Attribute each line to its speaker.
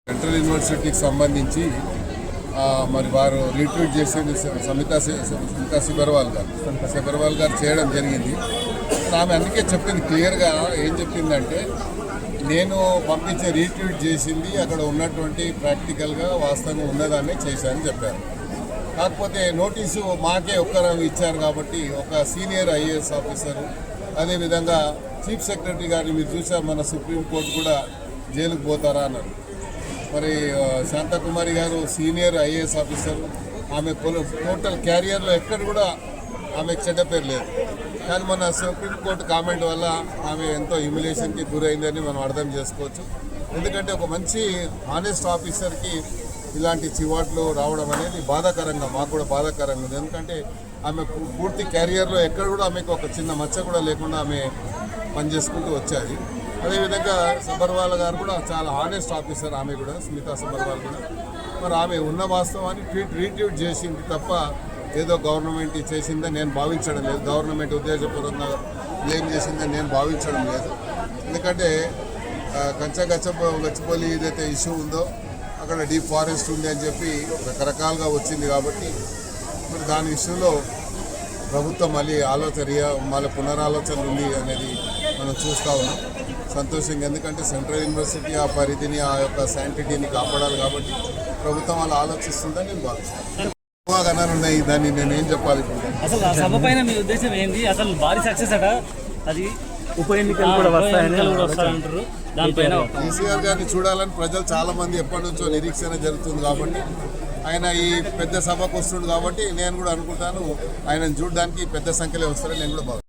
Speaker 1: Central యూనివర్సిటీకి సంబంధించి మరి వారు రీట్వీట్ చేసేది సమితా సిబర్వాల్ గారు చేయడం జరిగింది. ఆమె అందుకే చెప్పింది క్లియర్గా. ఏం చెప్పిందంటే, నేను పంపించే రీట్వీట్ చేసింది అక్కడ ఉన్నటువంటి ప్రాక్టికల్గా వాస్తవంగా ఉన్నదాన్నే చేశానని చెప్పారు. కాకపోతే నోటీసు మాకే ఒక్కరు ఇచ్చారు కాబట్టి ఒక సీనియర్ ఐఏఎస్ ఆఫీసరు, అదేవిధంగా చీఫ్ సెక్రటరీ గారిని మీరు చూసారు, మన సుప్రీంకోర్టు కూడా జైలుకు పోతారా అన్నారు. మరి శాంతకుమారి గారు సీనియర్ ఐఏఎస్ ఆఫీసర్, ఆమె టోటల్ క్యారియర్లో ఎక్కడ కూడా ఆమెకు చెడ్డ పేరు లేదు. కానీ మన సుప్రీంకోర్టు కామెంట్ వల్ల ఆమె ఎంతో హ్యూమిలేషన్కి గురైందని మనం అర్థం చేసుకోవచ్చు. ఎందుకంటే ఒక మంచి హానెస్ట్ ఆఫీసర్కి ఇలాంటి చివాట్లు రావడం అనేది బాధాకరంగా, మాకు కూడా బాధాకరంగా ఉంది. ఎందుకంటే ఆమె పూర్తి క్యారియర్లో ఎక్కడ కూడా ఆమెకు ఒక చిన్న మచ్చ కూడా లేకుండా ఆమె పనిచేసుకుంటూ వచ్చాది. అదేవిధంగా సబర్వాల్ గారు కూడా చాలా హానెస్ట్ ఆఫీసర్, ఆమె కూడా స్మితా సబర్వాల్ కూడా. మరి ఆమె ఉన్న వాస్తవాన్ని రీట్వీట్ చేసింది తప్ప ఏదో గవర్నమెంట్ చేసిందని నేను భావించడం లేదు, గవర్నమెంట్ ఉద్దేశపూర్వకంగా బ్లేమ్ చేసిందని నేను భావించడం లేదు. ఎందుకంటే గచ్చిబౌలి ఏదైతే ఇష్యూ ఉందో అక్కడ డీప్ ఫారెస్ట్ ఉంది అని చెప్పి రకరకాలుగా వచ్చింది కాబట్టి మరి దాని విషయంలో ప్రభుత్వం మళ్ళీ మళ్ళీ పునరాలోచన ఉంది అనేది మనం చూస్తూ ఉన్నాం. సంతోషంగా, ఎందుకంటే సెంట్రల్ యూనివర్సిటీ ఆ పరిధిని, ఆ యొక్క శాంటిటీని కాపాడాలి కాబట్టి ప్రభుత్వం అలా ఆలోచిస్తుందని నేను భావిస్తాను. ఉన్నాయి, దాన్ని నేనేం చెప్పాలి.
Speaker 2: అసలు ఆ సభ పైన మీ ఉద్దేశం ఏంటి? అసలు భారీ సక్సెస్ అట, అది
Speaker 3: ఉప ఎన్నికలు కూడా
Speaker 2: వస్తాయంటారు. దానిపైన
Speaker 1: కేసీఆర్ గారిని చూడాలని ప్రజలు చాలా మంది ఎప్పటి నుంచో నిరీక్షణ జరుగుతుంది కాబట్టి, ఆయన ఈ పెద్ద సభకు వస్తుంది కాబట్టి నేను కూడా అనుకుంటాను ఆయనను చూడడానికి పెద్ద సంఖ్యలో వస్తారని నేను కూడా భావిస్తాను.